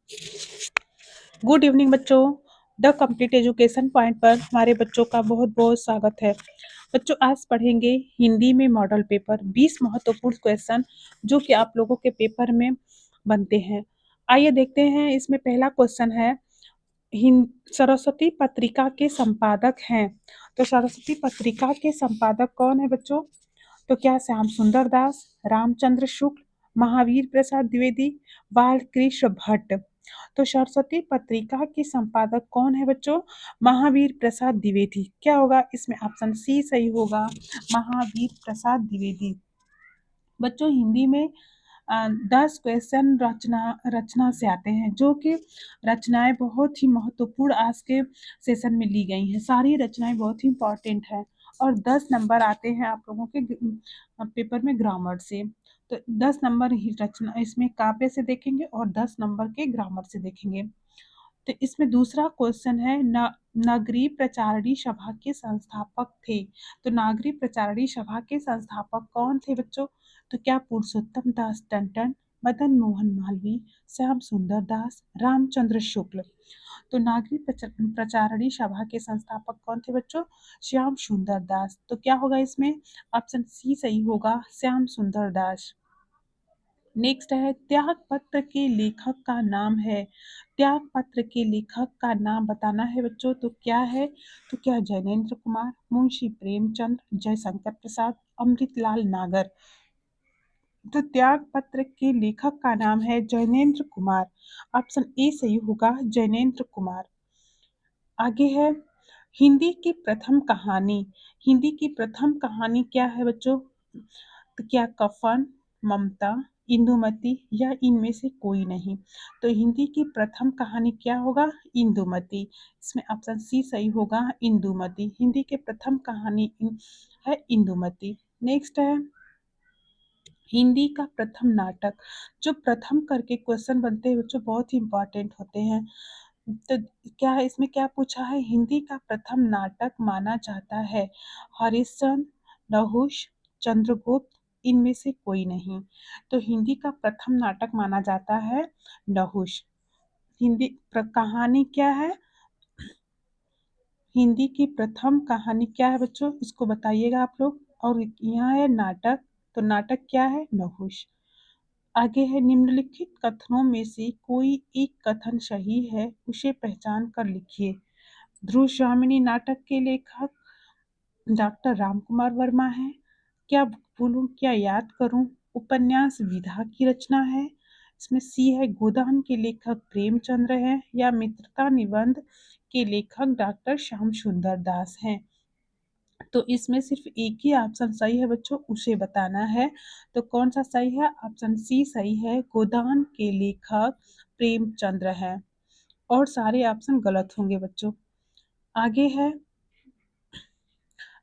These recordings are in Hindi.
गुड इवनिंग बच्चों। द कंप्लीट एजुकेशन पॉइंट पर हमारे बच्चों का बहुत बहुत स्वागत है। बच्चों आज पढ़ेंगे हिंदी में मॉडल पेपर 20 महत्वपूर्ण क्वेश्चन जो कि आप लोगों के पेपर में बनते हैं। आइए देखते हैं। इसमें पहला क्वेश्चन है, सरस्वती पत्रिका के संपादक हैं। तो सरस्वती पत्रिका के संपादक कौन है बच्चों? तो क्या श्याम सुंदर दास, रामचंद्र शुक्ल, महावीर प्रसाद द्विवेदी, बालकृष्ण भट्ट। तो सरस्वती पत्रिका के संपादक कौन है बच्चों? महावीर प्रसाद द्विवेदी। क्या होगा इसमें? ऑप्शन सी सही होगा, महावीर प्रसाद द्विवेदी। बच्चों हिंदी में 10 क्वेश्चन रचना से आते हैं, जो कि रचनाएं बहुत ही महत्वपूर्ण आज के सेशन में ली गई हैं। सारी रचनाएं बहुत ही इंपॉर्टेंट है और 10 नंबर आते हैं आप लोगों के पेपर में ग्रामर से। तो 10 नंबर ही रचना इसमें काव्य से देखेंगे और 10 नंबर के ग्रामर से देखेंगे। तो इसमें दूसरा क्वेश्चन है, नागरी प्रचारणी सभा के संस्थापक थे। तो नागरी प्रचारणी सभा के संस्थापक कौन थे बच्चों? तो क्या पुरुषोत्तम दास टंडन, मदन मोहन मालवीय, श्याम सुंदर दास, रामचंद्र शुक्ल। तो नागरी प्रचारणी सभा के संस्थापक कौन थे बच्चों? श्याम सुंदर दास। तो क्या होगा इसमें? ऑप्शन सी सही होगा, श्याम सुंदर दास। नेक्स्ट है, त्याग पत्र के लेखक का नाम है। त्याग पत्र के लेखक का नाम बताना है बच्चों। तो क्या है? तो क्या जैनेन्द्र कुमार, मुंशी प्रेमचंद, जयशंकर प्रसाद, अमृतलाल नागर। तो त्याग पत्र के लेखक का नाम है जैनेन्द्र कुमार। ऑप्शन ए सही होगा, जैनेन्द्र कुमार। आगे है, हिंदी की प्रथम कहानी। हिंदी की प्रथम कहानी क्या है बच्चों? तो क्या कफन, ममता, इंदुमती या इनमें से कोई नहीं। तो हिंदी की प्रथम कहानी क्या होगा? इंदुमती। इसमें ऑप्शन सी सही होगा, इंदुमती। हिंदी के प्रथम कहानी है इंदुमती। नेक्स्ट है, हिंदी का प्रथम नाटक। जो प्रथम करके क्वेश्चन बनते हैं बच्चों बहुत ही इंपॉर्टेंट होते हैं। तो क्या है इसमें? क्या पूछा है? हिंदी का प्रथम नाटक माना जाता है हरिश्चंद्र, नहुष, चंद्रगुप्त, इनमें से कोई नहीं। तो हिंदी का प्रथम नाटक माना जाता है नहुष। हिंदी कहानी क्या है? हिंदी की प्रथम कहानी क्या है बच्चों? इसको बताइएगा आप लोग। और यहाँ है नाटक। तो नाटक क्या है? नहुष। आगे है, निम्नलिखित कथनों में से कोई एक कथन सही है, उसे पहचान कर लिखिए। ध्रुव स्वामिनी नाटक के लेखक डॉक्टर रामकुमार वर्मा है। क्या भूलूं क्या याद करूं उपन्यास विधा की रचना है। इसमें सी है, गोदान के लेखक प्रेमचंद्र है या मित्रता निबंध के लेखक डॉक्टर श्याम सुंदर दास हैं। तो इसमें सिर्फ एक ही ऑप्शन सही है बच्चों, उसे बताना है। तो कौन सा सही है? ऑप्शन सी सही है, गोदान के लेखक प्रेमचंद्र है। और सारे ऑप्शन गलत होंगे बच्चों। आगे है,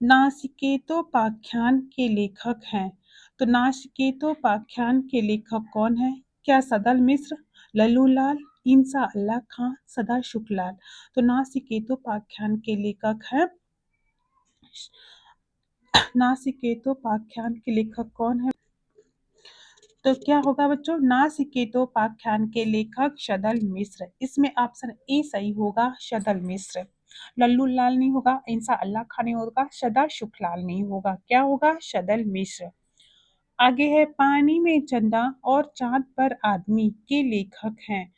नासिकेतोपाख्यान के लेखक हैं। तो नासिकेतोपाख्यान के लेखक कौन है? क्या सदल मिश्र, लल्लू लाल, इंसा अल्लाह खां, सदा शुक्लाल। तो नासिकेतोपाख्यान के लेखक हैं नासिकेतोपाख्यान के लेखक कौन है? तो क्या होगा बच्चों? नासिकेतोपाख्यान के लेखक सदल मिश्र। इसमें ऑप्शन ए सही होगा, सदल मिश्र। लल्लू लाल नहीं होगा, इंसा अल्लाह खान नहीं होगा, सदा शुक्लाल नहीं होगा। क्या होगा? सदल मिश्र। आगे है, पानी में चंदा और चांद पर आदमी के लेखक हैं।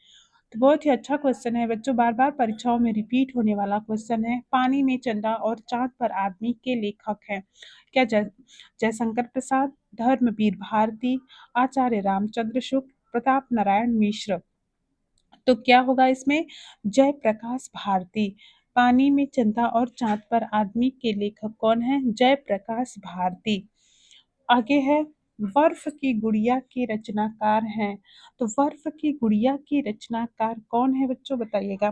तो बहुत ही अच्छा क्वेश्चन है बच्चों, बार बार परीक्षाओं में रिपीट होने वाला क्वेश्चन है। पानी में चंदा और चांद पर आदमी के लेखक हैं। क्या जयशंकर प्रसाद, धर्मवीर भारती, आचार्य रामचंद्र शुक्ल, प्रताप नारायण मिश्र। तो क्या होगा इसमें? जयप्रकाश भारती। पानी में चंदा और चांद पर आदमी के लेखक कौन है? जयप्रकाश भारती। आगे है, बर्फ की गुड़िया के रचनाकार हैं। तो बर्फ की गुड़िया के रचनाकार कौन है बच्चों? बताइएगा।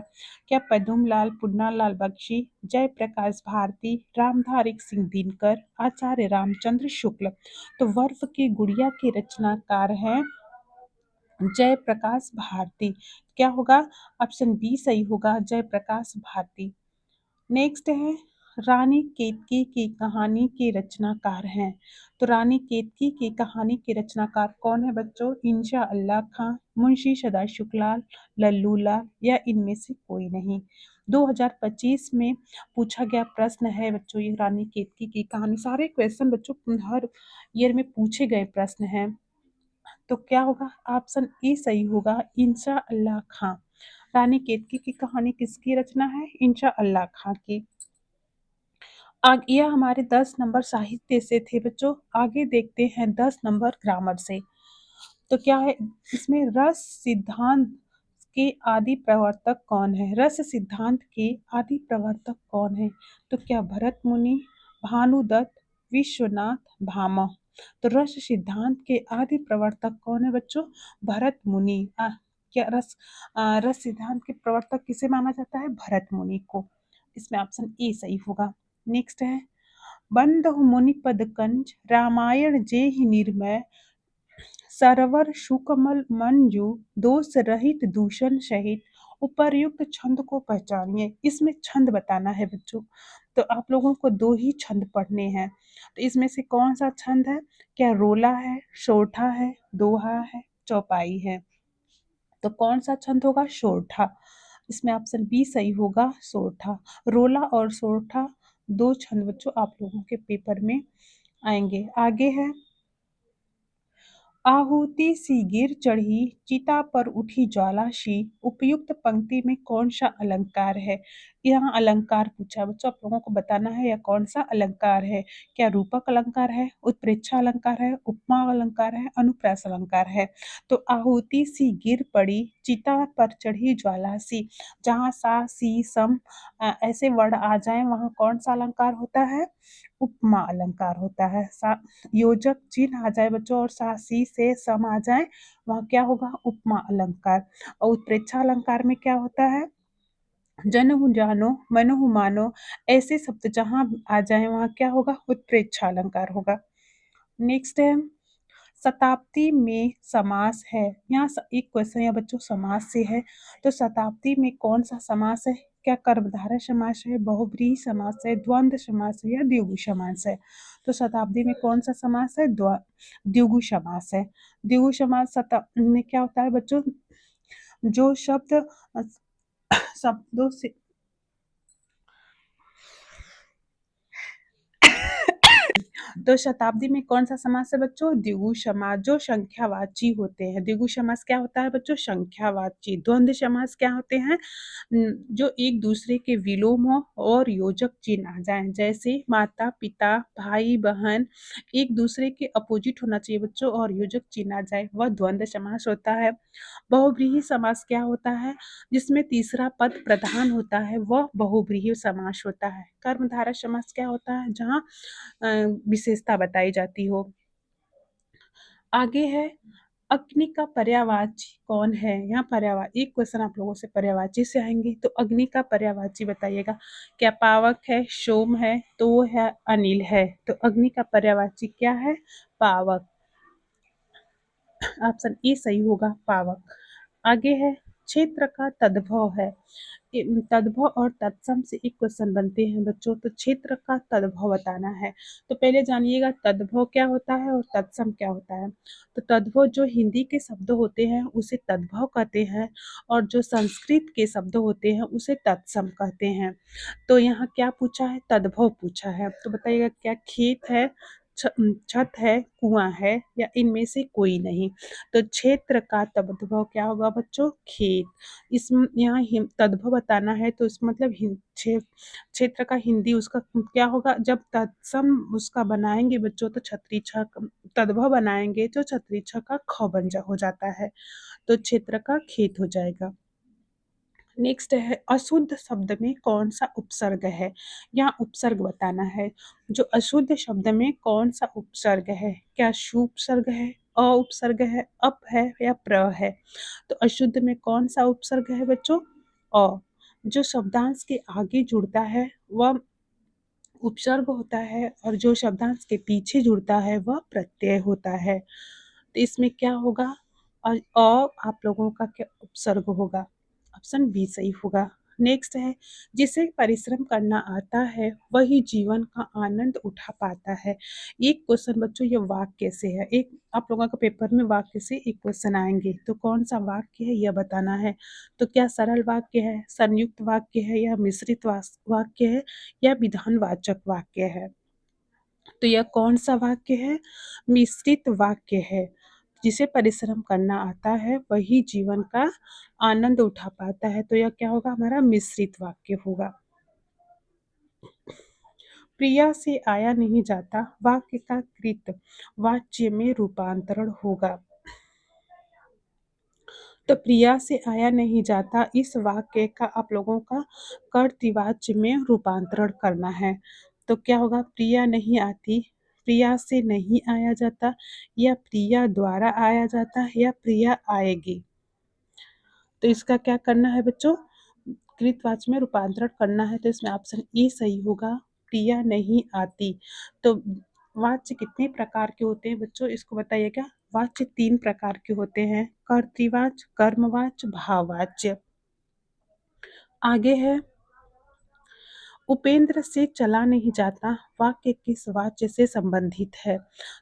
क्या पद्मलाल पुन्नालाल बख्शी, जयप्रकाश भारती, रामधारी सिंह दिनकर, आचार्य रामचंद्र शुक्ल। तो बर्फ की गुड़िया के रचनाकार हैं जयप्रकाश भारती। क्या होगा? ऑप्शन बी सही होगा, जयप्रकाश भारती। नेक्स्ट है, रानी केतकी की कहानी के रचनाकार हैं। तो रानी केतकी की कहानी के रचनाकार कौन है बच्चों? इंशा अल्लाह खां, मुंशी सदाशिवलाल, लल्लू लाल या इनमें से कोई नहीं। 2025 में पूछा गया प्रश्न है बच्चों ये रानी केतकी की कहानी। सारे क्वेश्चन बच्चों हर ईयर में पूछे गए प्रश्न हैं। तो क्या होगा? ऑप्शन ए सही होगा, इंशा अल्लाह खां। रानी केतकी की कहानी किसकी रचना है? इंशा अल्लाह खां की। यह हमारे 10 नंबर साहित्य से थे बच्चों। आगे देखते हैं 10 नंबर ग्रामर से। तो क्या है इसमें? रस सिद्धांत के आदि प्रवर्तक कौन है? रस सिद्धांत के आदि प्रवर्तक कौन है? तो क्या भरत मुनि, भानुदत्त, विश्वनाथ, भामा। तो रस सिद्धांत के आदि प्रवर्तक कौन है बच्चों? भरत मुनि। क्या रस सिद्धांत के प्रवर्तक किसे माना जाता है? भरत मुनि को। इसमें ऑप्शन ए सही होगा। नेक्स्ट है, बंद मुनिपद कंज रामायण जे ही निर्मय सरवर सुकमल मंजू दोष रहित दूषण सहित उपर्युक्त छंद को पहचानिए। इसमें छंद बताना है बच्चों। तो आप लोगों को 2 ही छंद पढ़ने हैं। तो इसमें से कौन सा छंद है? क्या रोला है, सोरठा है, दोहा है, चौपाई है। तो कौन सा छंद होगा? सोरठा। इसमें ऑप्शन बी सही होगा, सोरठा। रोला और सोरठा 2 छंद बच्चों आप लोगों के पेपर में आएंगे। आगे है, आहुति सी गिर चढ़ी चिता पर उठी ज्वाला सी उपयुक्त पंक्ति में कौन सा अलंकार है? यहाँ अलंकार पूछा बच्चों, आप लोगों को बताना है यह कौन सा अलंकार है। क्या रूपक अलंकार है, उत्प्रेक्षा अलंकार है, उपमा अलंकार है, अनुप्रास अलंकार है। तो आहुति सी गिर पड़ी चिता पर चढ़ी ज्वाला सी, जहाँ सा सी सम ऐसे वर्ड आ जाए वहाँ कौन सा अलंकार होता है? उपमा अलंकार होता है। योजक चिन्ह आ जाए बच्चों और सी से सम आ जाए वहाँ क्या होगा? उपमा अलंकार। और उत्प्रेक्षा अलंकार में क्या होता है? जनहु जानो मनहु मानो ऐसे शब्द जहाँ आ जाए वहाँ क्या होगा? उत्प्रेक्षा अलंकार होगा। नेक्स्ट है, शताब्दी में समास है। यहाँ एक क्वेश्चन है बच्चों समास से है। तो शताब्दी में कौन सा समास है? क्या कर्मधारय समास है, बहुब्रीहि समास है, द्वंद्व समास है या द्विगु समास है? तो शताब्दी में कौन सा समास है? द्विगु समास है। द्विगु समास शताब्दी में क्या होता है बच्चों? जो शब्द शब्दों से तो शताब्दी में कौन सा समास है बच्चों? द्विगु समास, जो संख्यावाची होते हैं। द्विगु समास क्या होता है बच्चों? संख्यावाची। द्वंद्व समास क्या होते हैं? जो एक दूसरे के विलोम हो और योजक चिन्ह आ जाए, जैसे माता पिता, भाई बहन, एक दूसरे के अपोजिट होना चाहिए बच्चों और योजक चिन्ह आ जाए, वह द्वंद्व समास होता है। बहुव्रीहि समास क्या होता है? जिसमें तीसरा पद प्रधान होता है वह बहुव्रीहि समास होता है। कर्मधारय समास क्या होता है? जहाँ विशेषता बताई जाती हो। आगे है, अग्नि का पर्यायवाची कौन है? यहाँ पर्यायवाची एक क्वेश्चन आप लोगों से पर्यायवाची से आएंगे। तो अग्नि का पर्यायवाची बताइएगा। क्या पावक है, सोम है, तो वो है अनिल है। तो अग्नि का पर्यायवाची क्या है? पावक। ऑप्शन ए सही होगा, पावक। आगे है, क्षेत्र का तद्भव है। तद्भव और तत्सम से एक क्वेश्चन बनते हैं बच्चों। तो क्षेत्र का तद्भव बताना है। तो पहले जानिएगा तद्भव क्या होता है और तत्सम क्या होता है। तो तद्भव जो हिंदी के शब्द होते हैं उसे तद्भव कहते हैं और जो संस्कृत के शब्द होते हैं उसे तत्सम कहते हैं। तो यहाँ क्या पूछा है? तद्भव पूछा है। तो बताइएगा क्या खेत है, छत है, कुआं है या इनमें से कोई नहीं। तो क्षेत्र का तद्भव क्या होगा बच्चों? खेत। इसमें यहाँ तद्भव बताना है तो इसका मतलब क्षेत्र का हिंदी उसका क्या होगा? जब तत्सम उसका बनाएंगे बच्चों तो छतरी छ तद्भव बनाएंगे तो छतरी छ का ख हो जाता है। तो क्षेत्र का खेत हो जाएगा। नेक्स्ट है, अशुद्ध शब्द में कौन सा उपसर्ग है? यहाँ उपसर्ग बताना है। जो अशुद्ध शब्द में कौन सा उपसर्ग है? क्या शु उपसर्ग है, अ उपसर्ग है, अप है या प्र है? तो अशुद्ध में कौन सा उपसर्ग है बच्चों? अ। जो शब्दांश के आगे जुड़ता है वह उपसर्ग होता है और जो शब्दांश के पीछे जुड़ता है वह प्रत्यय होता है। तो इसमें क्या होगा? आप लोगों का क्या उपसर्ग होगा? ऑप्शन बी सही होगा। नेक्स्ट है, जिसे परिश्रम करना आता है वही जीवन का आनंद उठा पाता है। एक क्वेश्चन बच्चों ये वाक्य से है, एक आप लोगों का पेपर में वाक्य से एक क्वेश्चन आएंगे, तो कौन सा वाक्य है यह बताना है। तो क्या सरल वाक्य है, संयुक्त वाक्य है, या मिश्रित वाक्य है, या विधानवाचक वाक्य है। तो यह कौन सा वाक्य है, मिश्रित वाक्य है। जिसे परिश्रम करना आता है वही जीवन का आनंद उठा पाता है। तो यह क्या होगा, हमारा मिश्रित वाक्य होगा। प्रिया से आया नहीं जाता वाक्य का कृत वाच्य में रूपांतरण होगा। तो प्रिया से आया नहीं जाता इस वाक्य का आप लोगों का कर्तृवाच्य में रूपांतरण करना है। तो क्या होगा, प्रिया नहीं आती, प्रिया से नहीं आया जाता, या प्रिया द्वारा आया जाता, या प्रिया आएगी। तो इसका क्या करना है बच्चों, कृतवाच्य में रूपांतरण करना है। तो इसमें ऑप्शन ए सही होगा, प्रिया नहीं आती। तो वाच्य कितने प्रकार के होते हैं बच्चों, इसको बताइएगा। वाच्य 3 प्रकार के होते हैं, कर्तृवाच्य, कर्मवाच्य, भाववाच्य। आगे है, उपेंद्र से चला नहीं जाता वाक्य किस वाच्य से संबंधित है।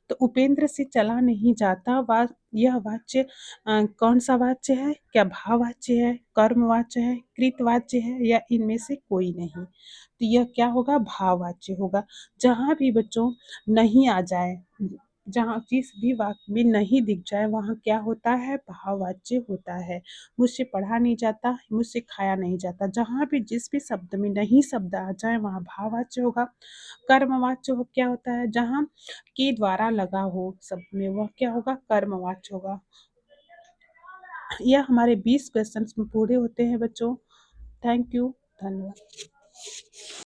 तो उपेंद्र से चला नहीं जाता यह वाच्य कौन सा वाच्य है, क्या भाववाच्य है, कर्मवाच्य है, कृतवाच्य है, या इनमें से कोई नहीं। तो यह क्या होगा, भाववाच्य होगा। जहाँ भी बच्चों नहीं आ जाए, जहाँ जिस भी वाक्य में नहीं दिख जाए वहाँ क्या होता है, भाववाच्य होता है। मुझसे पढ़ा नहीं जाता, मुझसे खाया नहीं जाता, जहाँ भी जिस भी शब्द में नहीं शब्द आ जाए वहाँ भाववाच्य होगा। कर्मवाच्य हो क्या होता है, जहाँ के द्वारा लगा हो शब्द में वह क्या होगा, कर्मवाच्य होगा। यह हमारे 20 क्वेश्चन पूरे होते हैं बच्चों। थैंक यू, धन्यवाद।